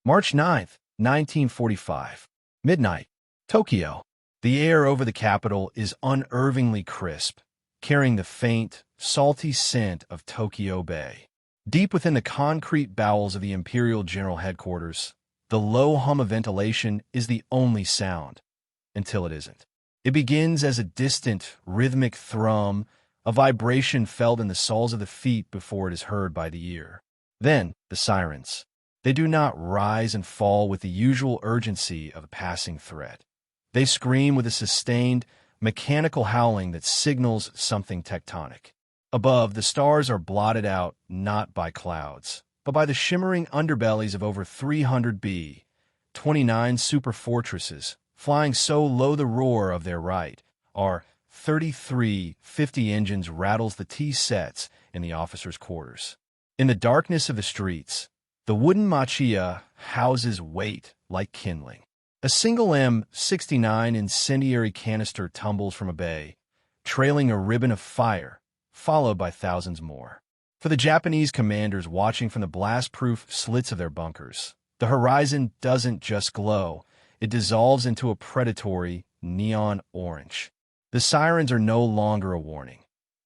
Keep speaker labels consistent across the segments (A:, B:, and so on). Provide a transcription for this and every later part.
A: March 9th, 1945. Midnight. Tokyo. The air over the capital is unnervingly crisp, carrying the faint, salty scent of Tokyo Bay. Deep within the concrete bowels of the Imperial General Headquarters, the low hum of ventilation is the only sound, until it isn't. It begins as a distant, rhythmic thrum, a vibration felt in the soles of the feet before it is heard by the ear. Then, the sirens. They do not rise and fall with the usual urgency of a passing threat. They scream with a sustained, mechanical howling that signals something tectonic. Above, the stars are blotted out not by clouds, but by the shimmering underbellies of over 300 B-29 Superfortresses, flying so low the roar of their right, our 3350 engines rattles the T-sets in the officers' quarters. In the darkness of the streets, the wooden machia houses wait like kindling. A single M69 incendiary canister tumbles from a bay, trailing a ribbon of fire, followed by thousands more. For the Japanese commanders watching from the blast-proof slits of their bunkers, the horizon doesn't just glow, it dissolves into a predatory neon orange. The sirens are no longer a warning.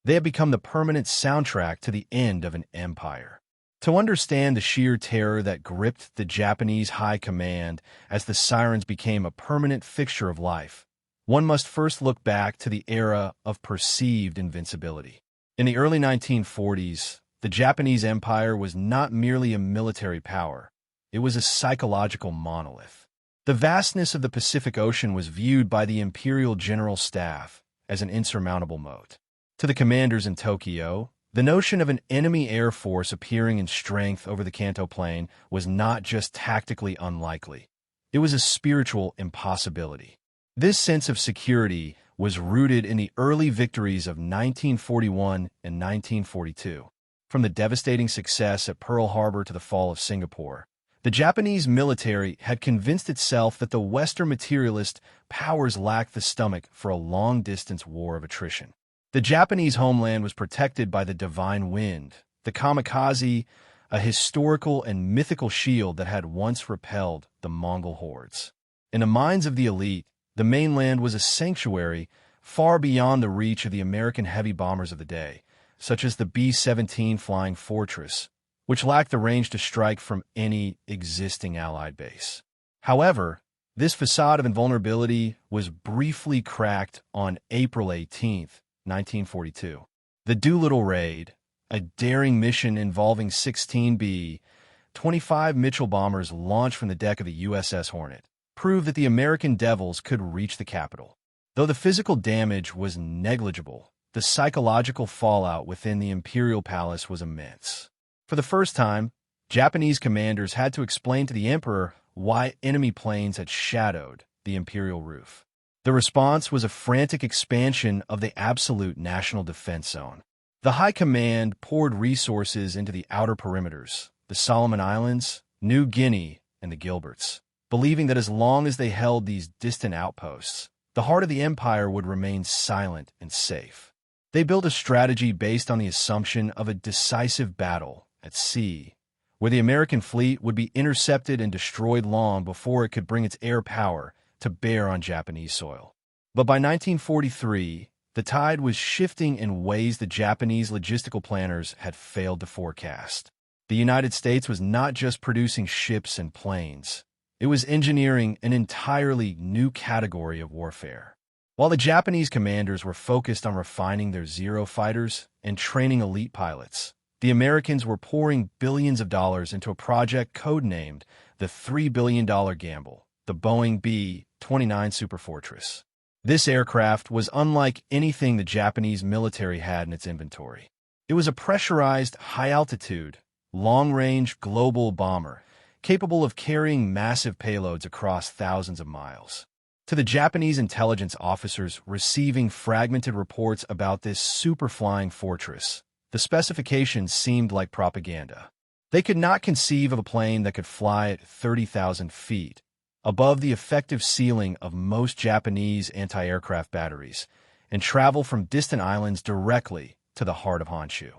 A: They have become the permanent soundtrack to the end of an empire. To understand the sheer terror that gripped the Japanese high command as the sirens became a permanent fixture of life, one must first look back to the era of perceived invincibility. In the early 1940s, the Japanese Empire was not merely a military power, it was a psychological monolith. The vastness of the Pacific Ocean was viewed by the Imperial General Staff as an insurmountable moat. To the commanders in Tokyo, the notion of an enemy air force appearing in strength over the Kanto Plain was not just tactically unlikely. It was a spiritual impossibility. This sense of security was rooted in the early victories of 1941 and 1942. From the devastating success at Pearl Harbor to the fall of Singapore, the Japanese military had convinced itself that the Western materialist powers lacked the stomach for a long-distance war of attrition. The Japanese homeland was protected by the divine wind, the kamikaze, a historical and mythical shield that had once repelled the Mongol hordes. In the minds of the elite, the mainland was a sanctuary far beyond the reach of the American heavy bombers of the day, such as the B-17 Flying Fortress, which lacked the range to strike from any existing Allied base. However, this facade of invulnerability was briefly cracked on April 18, 1942. The Doolittle Raid, a daring mission involving 16 B-25 Mitchell bombers launched from the deck of the USS Hornet, proved that the American Devils could reach the capital. Though the physical damage was negligible, the psychological fallout within the Imperial Palace was immense. For the first time, Japanese commanders had to explain to the Emperor why enemy planes had shadowed the Imperial roof. The response was a frantic expansion of the absolute national defense zone. The High Command poured resources into the outer perimeters, the Solomon Islands, New Guinea, and the Gilberts, believing that as long as they held these distant outposts, the heart of the empire would remain silent and safe. They built a strategy based on the assumption of a decisive battle at sea, where the American fleet would be intercepted and destroyed long before it could bring its air power to bear on Japanese soil. But by 1943, the tide was shifting in ways the Japanese logistical planners had failed to forecast. The United States was not just producing ships and planes. It was engineering an entirely new category of warfare. While the Japanese commanders were focused on refining their Zero fighters and training elite pilots, the Americans were pouring billions of dollars into a project codenamed the $3 billion Gamble, the Boeing B-29 Superfortress. This aircraft was unlike anything the Japanese military had in its inventory. It was a pressurized, high-altitude, long-range global bomber capable of carrying massive payloads across thousands of miles. To the Japanese intelligence officers receiving fragmented reports about this super-flying fortress, the specifications seemed like propaganda. They could not conceive of a plane that could fly at 30,000 feet, above the effective ceiling of most Japanese anti-aircraft batteries, and travel from distant islands directly to the heart of Honshu.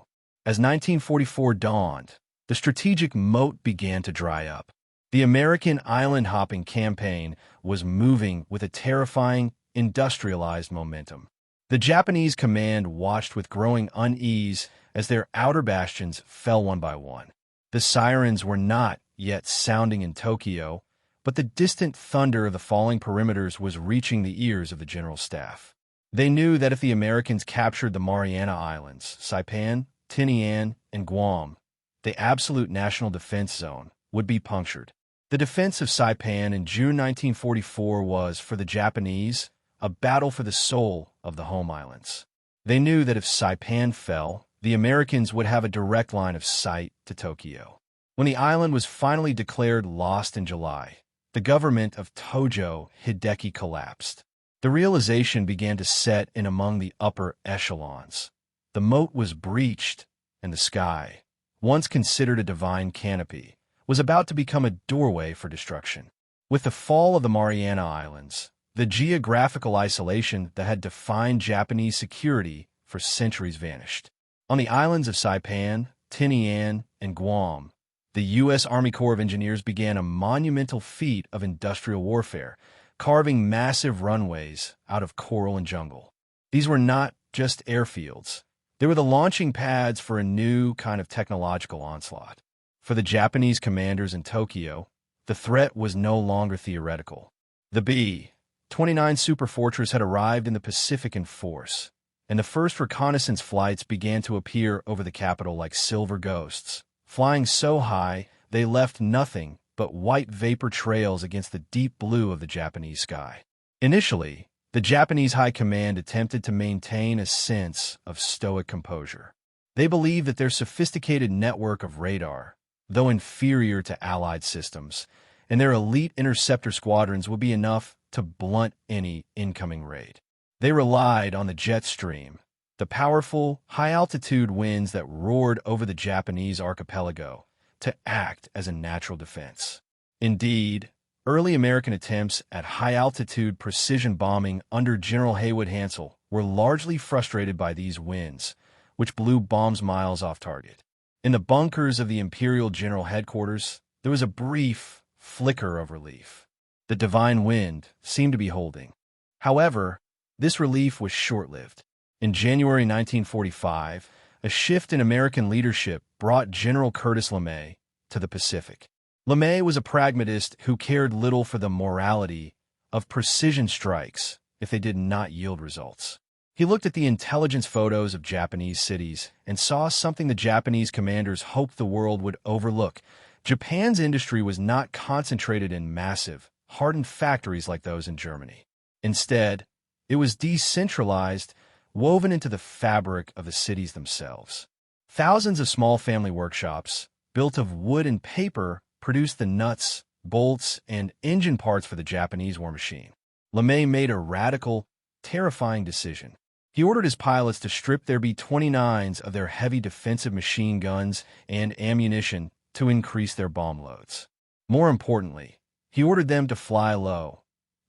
A: As 1944 dawned, the strategic moat began to dry up. The American island-hopping campaign was moving with a terrifying, industrialized momentum. The Japanese command watched with growing unease as their outer bastions fell one by one. The sirens were not yet sounding in Tokyo, but the distant thunder of the falling perimeters was reaching the ears of the general staff. They knew that if the Americans captured the Mariana Islands, Saipan, Tinian, and Guam, the absolute national defense zone would be punctured. The defense of Saipan in June 1944 was, for the Japanese, a battle for the soul of the home islands. They knew that if Saipan fell, the Americans would have a direct line of sight to Tokyo. When the island was finally declared lost in July, the government of Tojo Hideki collapsed. The realization began to set in among the upper echelons. The moat was breached, and the sky, once considered a divine canopy, was about to become a doorway for destruction. With the fall of the Mariana Islands, the geographical isolation that had defined Japanese security for centuries vanished. On the islands of Saipan, Tinian, and Guam, the U.S. Army Corps of Engineers began a monumental feat of industrial warfare, carving massive runways out of coral and jungle. These were not just airfields. They were the launching pads for a new kind of technological onslaught. For the Japanese commanders in Tokyo, the threat was no longer theoretical. The B-29 Superfortress had arrived in the Pacific in force, and the first reconnaissance flights began to appear over the capital like silver ghosts, flying so high they left nothing but white vapor trails against the deep blue of the Japanese sky. Initially, the Japanese High Command attempted to maintain a sense of stoic composure. They believed that their sophisticated network of radar, though inferior to Allied systems, and their elite interceptor squadrons would be enough to blunt any incoming raid. They relied on the jet stream, the powerful, high-altitude winds that roared over the Japanese archipelago, to act as a natural defense. Indeed, early American attempts at high-altitude precision bombing under General Haywood Hansell were largely frustrated by these winds, which blew bombs miles off target. In the bunkers of the Imperial General Headquarters, there was a brief flicker of relief. The divine wind seemed to be holding. However, this relief was short-lived. In January 1945, a shift in American leadership brought General Curtis LeMay to the Pacific. LeMay was a pragmatist who cared little for the morality of precision strikes if they did not yield results. He looked at the intelligence photos of Japanese cities and saw something the Japanese commanders hoped the world would overlook. Japan's industry was not concentrated in massive, hardened factories like those in Germany. Instead, it was decentralized, woven into the fabric of the cities themselves. Thousands of small family workshops, built of wood and paper, produced the nuts, bolts, and engine parts for the Japanese war machine. LeMay made a radical, terrifying decision. He ordered his pilots to strip their B-29s of their heavy defensive machine guns and ammunition to increase their bomb loads. More importantly, he ordered them to fly low,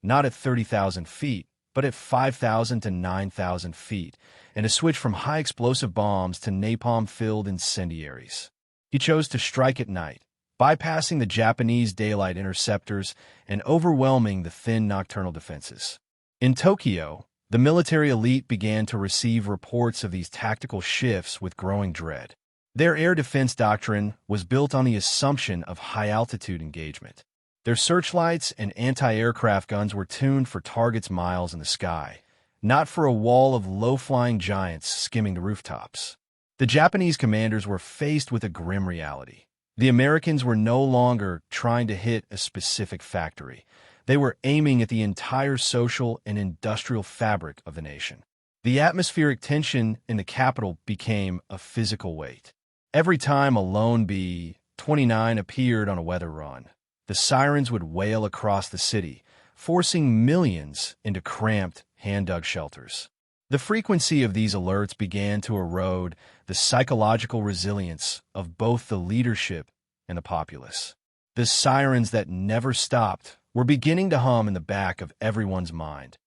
A: not at 30,000 feet, but at 5,000 to 9,000 feet, and to switch from high-explosive bombs to napalm-filled incendiaries. He chose to strike at night, bypassing the Japanese daylight interceptors and overwhelming the thin nocturnal defenses. In Tokyo, the military elite began to receive reports of these tactical shifts with growing dread. Their air defense doctrine was built on the assumption of high-altitude engagement. Their searchlights and anti-aircraft guns were tuned for targets miles in the sky, not for a wall of low-flying giants skimming the rooftops. The Japanese commanders were faced with a grim reality. The Americans were no longer trying to hit a specific factory. They were aiming at the entire social and industrial fabric of the nation. The atmospheric tension in the capital became a physical weight. Every time a lone B-29 appeared on a weather run, the sirens would wail across the city, forcing millions into cramped, hand-dug shelters. The frequency of these alerts began to erode the psychological resilience of both the leadership and the populace. The sirens that never stopped were beginning to hum in the back of everyone's mind,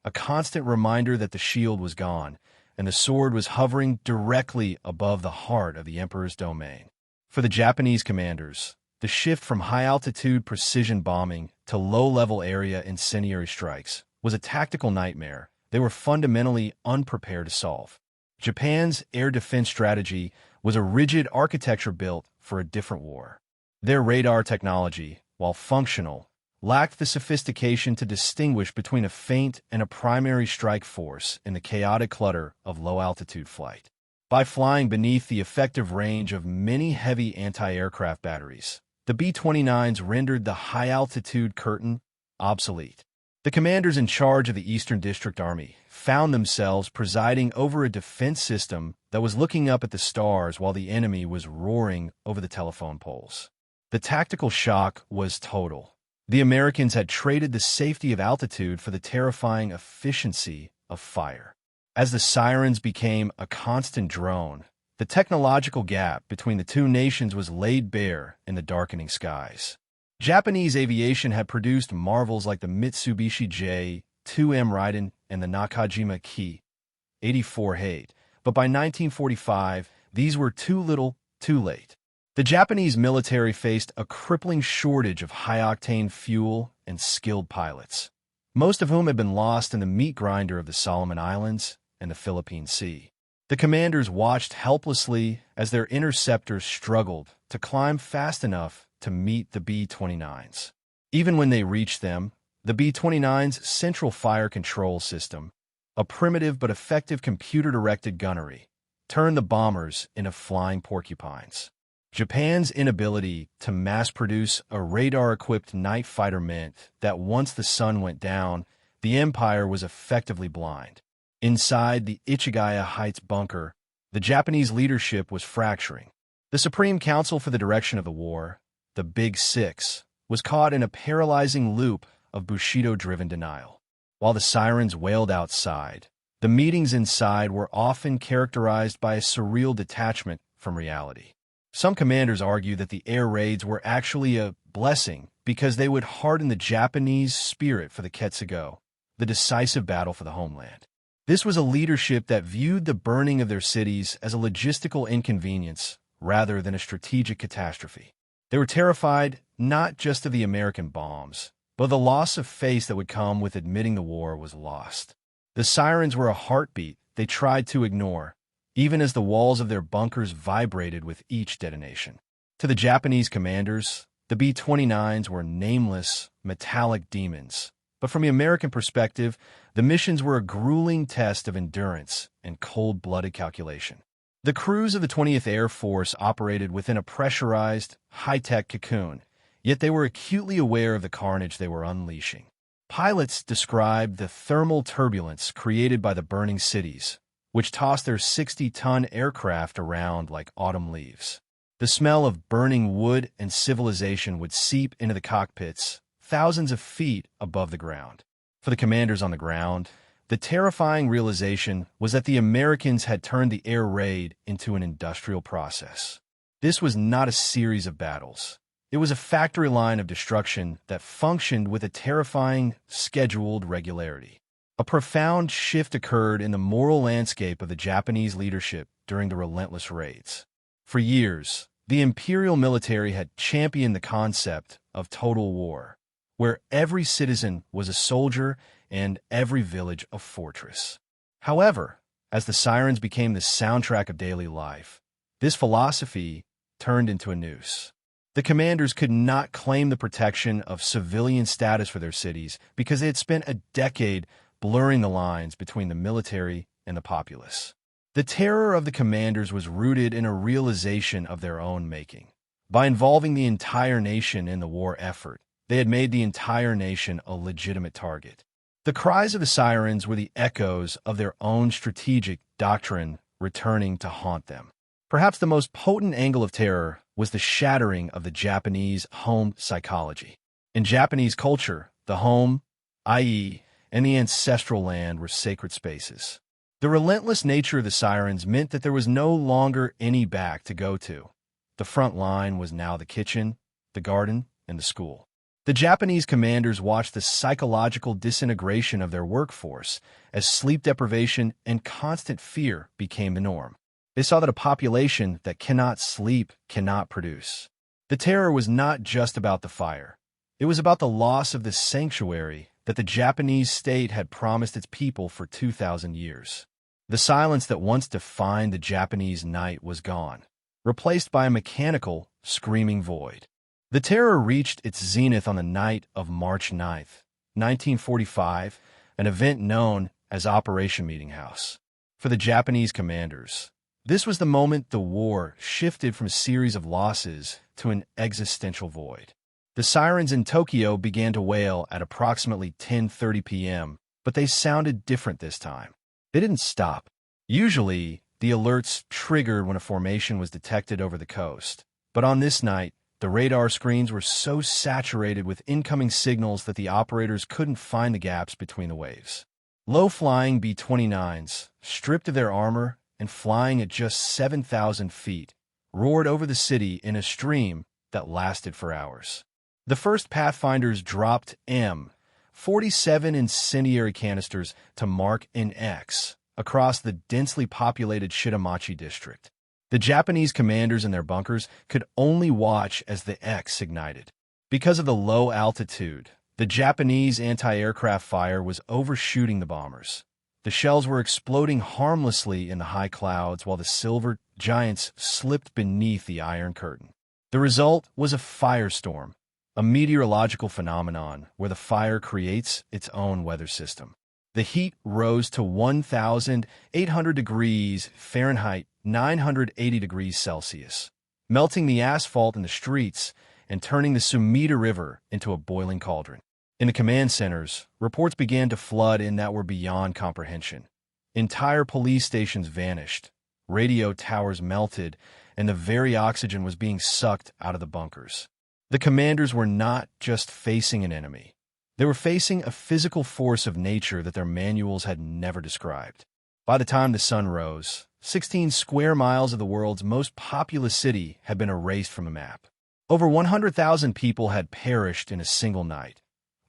A: a constant reminder that the shield was gone and the sword was hovering directly above the heart of the emperor's domain. For the Japanese commanders, the shift from high-altitude precision bombing to low-level area incendiary strikes was a tactical nightmare they were fundamentally unprepared to solve. Japan's air defense strategy was a rigid architecture built for a different war. Their radar technology, while functional, lacked the sophistication to distinguish between a feint and a primary strike force in the chaotic clutter of low-altitude flight. By flying beneath the effective range of many heavy anti-aircraft batteries, the B-29s rendered the high-altitude curtain obsolete. The commanders in charge of the Eastern District Army found themselves presiding over a defense system that was looking up at the stars while the enemy was roaring over the telephone poles. The tactical shock was total. The Americans had traded the safety of altitude for the terrifying efficiency of fire. As the Sirens became a constant drone, the technological gap between the two nations was laid bare in the darkening skies. Japanese aviation had produced marvels like the Mitsubishi J-2M Raiden and the Nakajima Ki-84 but by 1945, these were too little, too late. The Japanese military faced a crippling shortage of high-octane fuel and skilled pilots, most of whom had been lost in the meat grinder of the Solomon Islands and the Philippine Sea. The commanders watched helplessly as their interceptors struggled to climb fast enough to meet the B-29s. Even when they reached them, the B-29's central fire control system, a primitive but effective computer-directed gunnery, turned the bombers into flying porcupines. Japan's inability to mass-produce a radar-equipped night fighter meant that once the sun went down, the Empire was effectively blind. Inside the Ichigaya Heights bunker, the Japanese leadership was fracturing. The Supreme Council for the Direction of the War, the Big Six, was caught in a paralyzing loop of Bushido-driven denial. While the Sirens wailed outside, the meetings inside were often characterized by a surreal detachment from reality. Some commanders argue that the air raids were actually a blessing because they would harden the Japanese spirit for the Ketsugo, the decisive battle for the homeland. This was a leadership that viewed the burning of their cities as a logistical inconvenience rather than a strategic catastrophe. They were terrified not just of the American bombs, but the loss of face that would come with admitting the war was lost. The Sirens were a heartbeat they tried to ignore, even as the walls of their bunkers vibrated with each detonation. To the Japanese commanders, the B-29s were nameless, metallic demons. But from the American perspective, the missions were a grueling test of endurance and cold-blooded calculation. The crews of the 20th Air Force operated within a pressurized, high-tech cocoon, yet they were acutely aware of the carnage they were unleashing. Pilots described the thermal turbulence created by the burning cities, which tossed their 60-ton aircraft around like autumn leaves. The smell of burning wood and civilization would seep into the cockpits, thousands of feet above the ground. For the commanders on the ground, the terrifying realization was that the Americans had turned the air raid into an industrial process. This was not a series of battles. It was a factory line of destruction that functioned with a terrifying, scheduled regularity. A profound shift occurred in the moral landscape of the Japanese leadership during the relentless raids. For years, the imperial military had championed the concept of total war, where every citizen was a soldier and every village a fortress. However, as the Sirens became the soundtrack of daily life, this philosophy turned into a noose. The commanders could not claim the protection of civilian status for their cities because they had spent a decade blurring the lines between the military and the populace. The terror of the commanders was rooted in a realization of their own making. By involving the entire nation in the war effort, they had made the entire nation a legitimate target. The cries of the Sirens were the echoes of their own strategic doctrine returning to haunt them. Perhaps the most potent angle of terror was the shattering of the Japanese home psychology. In Japanese culture, the home, i.e., and the ancestral land were sacred spaces. The relentless nature of the Sirens meant that there was no longer any back to go to. The front line was now the kitchen, the garden, and the school. The Japanese commanders watched the psychological disintegration of their workforce as sleep deprivation and constant fear became the norm. They saw that a population that cannot sleep cannot produce. The The terror was not just about the fire. It was about the loss of the sanctuary that the Japanese state had promised its people for 2,000 years. The silence that once defined the Japanese night was gone, replaced by a mechanical, screaming void. The terror reached its zenith on the night of March 9th, 1945, an event known as Operation Meetinghouse. For the Japanese commanders, this was the moment the war shifted from a series of losses to an existential void. The sirens in Tokyo began to wail at approximately 10:30 p.m., but they sounded different this time. They didn't stop. Usually, the alerts triggered when a formation was detected over the coast, but on this night, the radar screens were so saturated with incoming signals that the operators couldn't find the gaps between the waves. Low-flying B-29s, stripped of their armor and flying at just 7,000 feet, roared over the city in a stream that lasted for hours. The first Pathfinders dropped M47 incendiary canisters to mark an X across the densely populated Shitamachi district. The Japanese commanders in their bunkers could only watch as the X ignited. Because of the low altitude, the Japanese anti-aircraft fire was overshooting the bombers. The shells were exploding harmlessly in the high clouds while the silver giants slipped beneath the Iron Curtain. The result was a firestorm, a meteorological phenomenon where the fire creates its own weather system. The heat rose to 1,800 degrees Fahrenheit, 980 degrees Celsius, melting the asphalt in the streets and turning the Sumida River into a boiling cauldron. In the command centers, reports began to flood in that were beyond comprehension. Entire police stations vanished, radio towers melted, and the very oxygen was being sucked out of the bunkers. The commanders were not just facing an enemy. They were facing a physical force of nature that their manuals had never described. By the time the sun rose, 16 square miles of the world's most populous city had been erased from the map. Over 100,000 people had perished in a single night,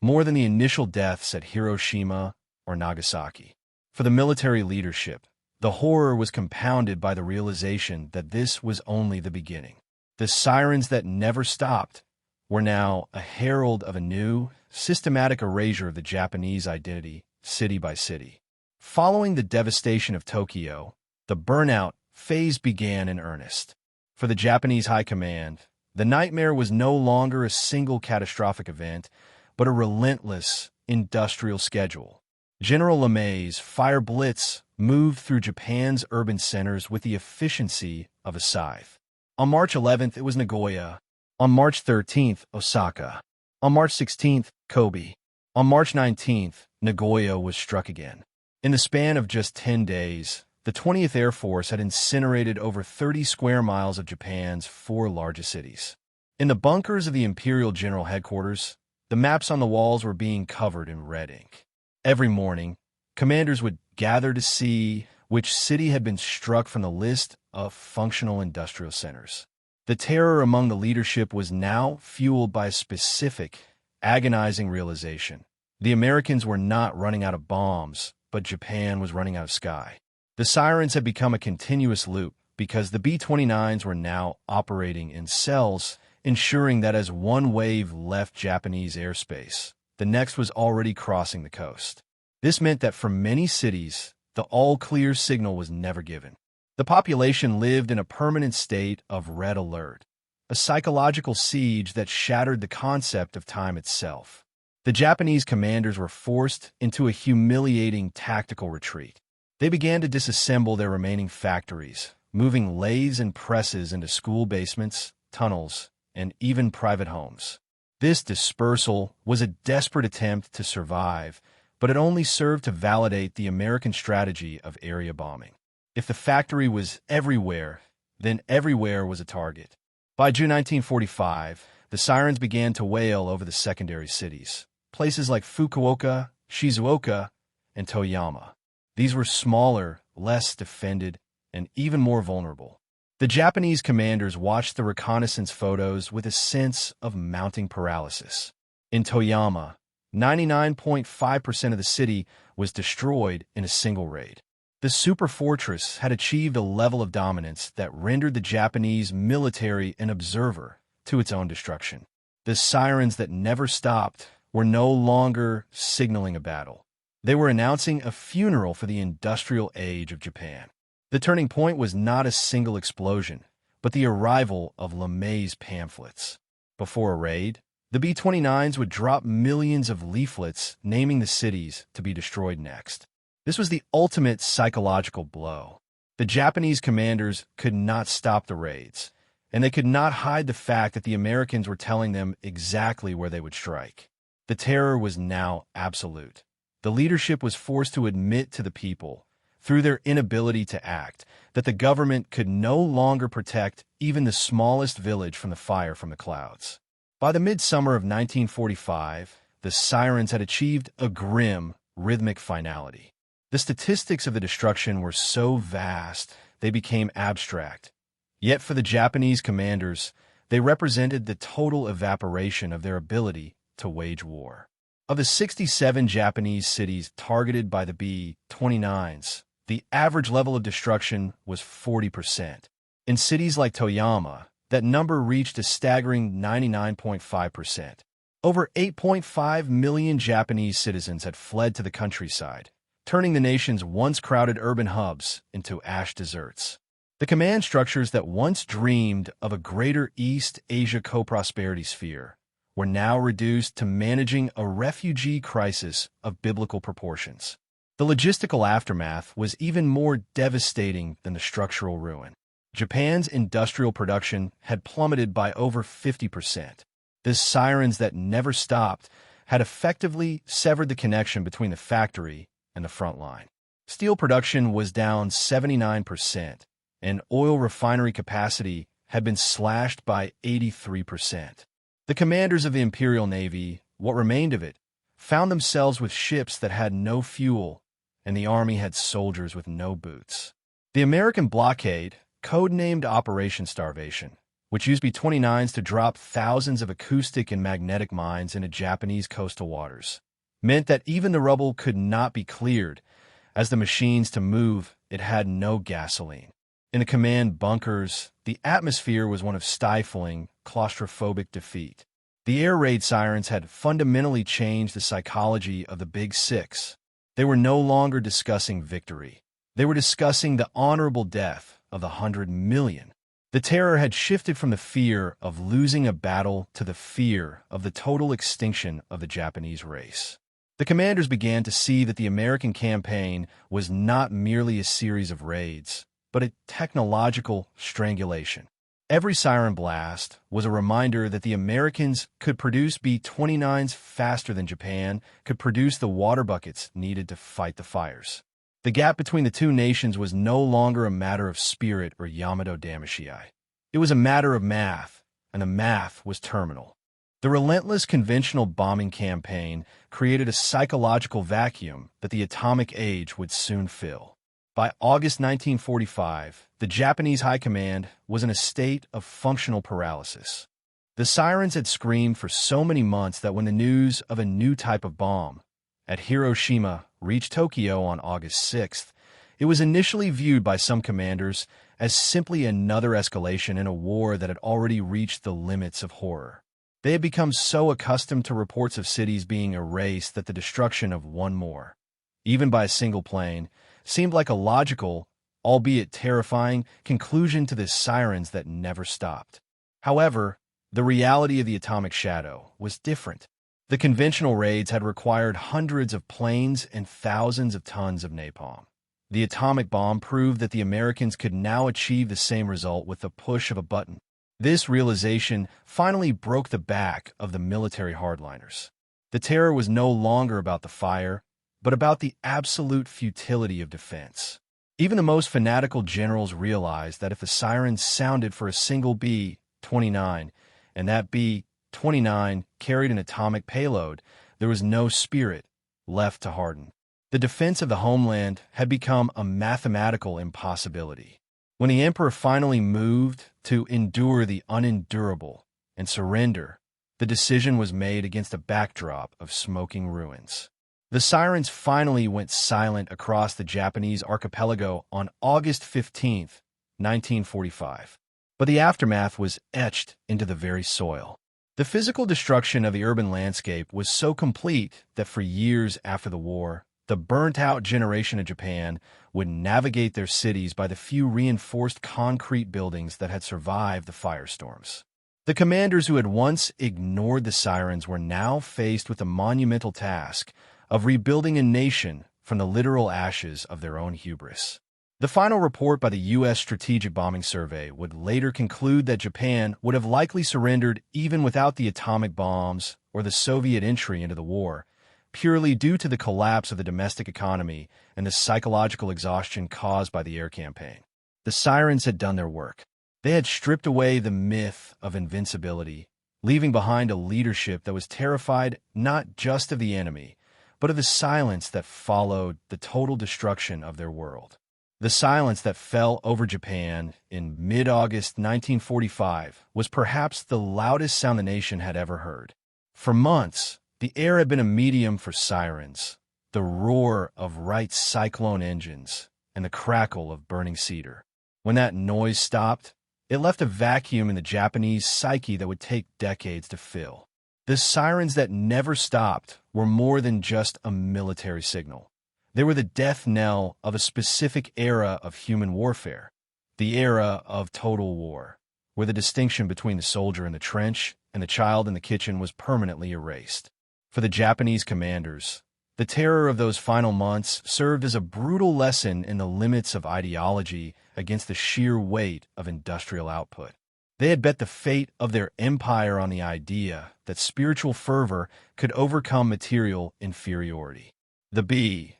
A: more than the initial deaths at Hiroshima or Nagasaki. For the military leadership, the horror was compounded by the realization that this was only the beginning. The sirens that never stopped were now a herald of a new, systematic erasure of the Japanese identity, city by city. Following the devastation of Tokyo, the burnout phase began in earnest. For the Japanese High Command, the nightmare was no longer a single catastrophic event, but a relentless industrial schedule. General LeMay's Fire Blitz moved through Japan's urban centers with the efficiency of a scythe. On March 11th, it was Nagoya. On March 13th, Osaka. On March 16th, Kobe. On March 19th, Nagoya was struck again. In the span of just 10 days, the 20th Air Force had incinerated over 30 square miles of Japan's 4 largest cities. In the bunkers of the Imperial General Headquarters, the maps on the walls were being covered in red ink. Every morning, commanders would gather to see which city had been struck from the list of functional industrial centers. The terror among the leadership was now fueled by a specific, agonizing realization. The Americans were not running out of bombs, but Japan was running out of sky. The sirens had become a continuous loop because the B-29s were now operating in cells, ensuring that as one wave left Japanese airspace, the next was already crossing the coast. This meant that for many cities, the all-clear signal was never given. The population lived in a permanent state of red alert, a psychological siege that shattered the concept of time itself. The Japanese commanders were forced into a humiliating tactical retreat. They began to disassemble their remaining factories, moving lathes and presses into school basements, tunnels, and even private homes. This dispersal was a desperate attempt to survive, but it only served to validate the American strategy of area bombing. If the factory was everywhere, then everywhere was a target. By June 1945, the sirens began to wail over the secondary cities, places like Fukuoka, Shizuoka, and Toyama. These were smaller, less defended, and even more vulnerable. The Japanese commanders watched the reconnaissance photos with a sense of mounting paralysis. In Toyama, 99.5% of the city was destroyed in a single raid. The Superfortress had achieved a level of dominance that rendered the Japanese military an observer, to its own destruction. The sirens that never stopped were no longer signaling a battle. They were announcing a funeral for the industrial age of Japan. The turning point was not a single explosion, but the arrival of LeMay's pamphlets. Before a raid, the B-29s would drop millions of leaflets naming the cities to be destroyed next. This was the ultimate psychological blow. The Japanese commanders could not stop the raids, and they could not hide the fact that the Americans were telling them exactly where they would strike. The terror was now absolute. The leadership was forced to admit to the people, through their inability to act, that the government could no longer protect even the smallest village from the fire from the clouds. By the midsummer of 1945, the Sirens had achieved a grim, rhythmic finality. The statistics of the destruction were so vast, they became abstract. Yet for the Japanese commanders, they represented the total evaporation of their ability to wage war. Of the 67 Japanese cities targeted by the B-29s, the average level of destruction was 40%. In cities like Toyama, that number reached a staggering 99.5%. Over 8.5 million Japanese citizens had fled to the countryside, turning the nation's once crowded urban hubs into ash deserts. The command structures that once dreamed of a greater East Asia co-prosperity sphere were now reduced to managing a refugee crisis of biblical proportions. The logistical aftermath was even more devastating than the structural ruin. Japan's industrial production had plummeted by over 50%. The sirens that never stopped had effectively severed the connection between the factory and the front line. Steel production was down 79%, and oil refinery capacity had been slashed by 83%. The commanders of the Imperial Navy, what remained of it, found themselves with ships that had no fuel, and the Army had soldiers with no boots. The American blockade, codenamed Operation Starvation, which used B-29s to drop thousands of acoustic and magnetic mines into Japanese coastal waters, meant that even the rubble could not be cleared, as the machines to move it had no gasoline. In the command bunkers, the atmosphere was one of stifling, claustrophobic defeat. The air raid sirens had fundamentally changed the psychology of the Big Six. They were no longer discussing victory. They were discussing the honorable death of the 100 million. The terror had shifted from the fear of losing a battle to the fear of the total extinction of the Japanese race. The commanders began to see that the American campaign was not merely a series of raids, but a technological strangulation. Every siren blast was a reminder that the Americans could produce B-29s faster than Japan could produce the water buckets needed to fight the fires. The gap between the two nations was no longer a matter of spirit or Yamato Damashii. It was a matter of math, and the math was terminal. The relentless conventional bombing campaign created a psychological vacuum that the atomic age would soon fill. By August 1945, the Japanese High Command was in a state of functional paralysis. The sirens had screamed for so many months that when the news of a new type of bomb at Hiroshima reached Tokyo on August 6th, it was initially viewed by some commanders as simply another escalation in a war that had already reached the limits of horror. They had become so accustomed to reports of cities being erased that the destruction of one more, even by a single plane, seemed like a logical, albeit terrifying, conclusion to the sirens that never stopped. However, the reality of the atomic shadow was different. The conventional raids had required hundreds of planes and thousands of tons of napalm. The atomic bomb proved that the Americans could now achieve the same result with the push of a button. This realization finally broke the back of the military hardliners. The terror was no longer about the fire, but about the absolute futility of defense. Even the most fanatical generals realized that if the sirens sounded for a single B-29, and that B-29 carried an atomic payload, there was no spirit left to harden. The defense of the homeland had become a mathematical impossibility. When the emperor finally moved to endure the unendurable and surrender, the decision was made against a backdrop of smoking ruins. The sirens finally went silent across the Japanese archipelago on August 15, 1945. but the aftermath was etched into the very soil. The physical destruction of the urban landscape was so complete that for years after the war, the burnt-out generation of Japan would navigate their cities by the few reinforced concrete buildings that had survived the firestorms. The commanders who had once ignored the sirens were now faced with the monumental task of rebuilding a nation from the literal ashes of their own hubris. The final report by the U.S. Strategic Bombing Survey would later conclude that Japan would have likely surrendered even without the atomic bombs or the Soviet entry into the war, purely due to the collapse of the domestic economy and the psychological exhaustion caused by the air campaign. The Sirens had done their work. They had stripped away the myth of invincibility, leaving behind a leadership that was terrified not just of the enemy, but of the silence that followed the total destruction of their world. The silence that fell over Japan in mid-August 1945 was perhaps the loudest sound the nation had ever heard. For months, the air had been a medium for sirens, the roar of Wright's cyclone engines, and the crackle of burning cedar. When that noise stopped, it left a vacuum in the Japanese psyche that would take decades to fill. The sirens that never stopped were more than just a military signal. They were the death knell of a specific era of human warfare, the era of total war, where the distinction between the soldier in the trench and the child in the kitchen was permanently erased. For the Japanese commanders, the terror of those final months served as a brutal lesson in the limits of ideology against the sheer weight of industrial output. They had bet the fate of their empire on the idea that spiritual fervor could overcome material inferiority. The B-29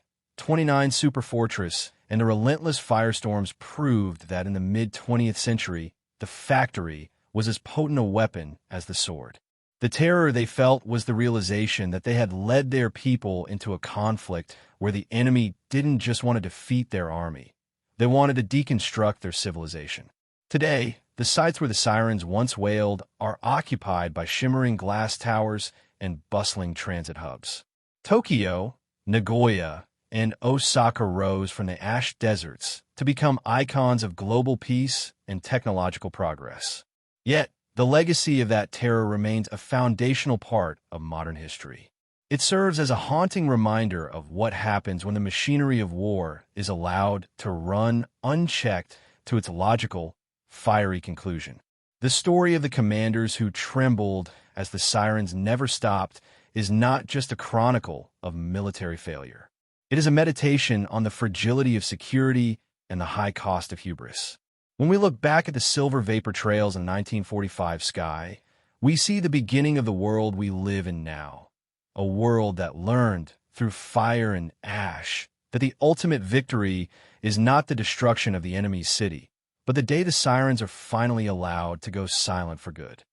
A: Superfortress and the relentless firestorms proved that in the mid-20th century, the factory was as potent a weapon as the sword. The terror they felt was the realization that they had led their people into a conflict where the enemy didn't just want to defeat their army. They wanted to deconstruct their civilization. Today, the sites where the sirens once wailed are occupied by shimmering glass towers and bustling transit hubs. Tokyo, Nagoya, and Osaka rose from the ash deserts to become icons of global peace and technological progress. Yet, the legacy of that terror remains a foundational part of modern history. It serves as a haunting reminder of what happens when the machinery of war is allowed to run unchecked to its logical, fiery conclusion. The story of the commanders who trembled as the sirens never stopped is not just a chronicle of military failure. It is a meditation on the fragility of security and the high cost of hubris. When we look back at the silver vapor trails in 1945 sky, we see the beginning of the world we live in now, a world that learned through fire and ash that the ultimate victory is not the destruction of the enemy's city, but the day the sirens are finally allowed to go silent for good.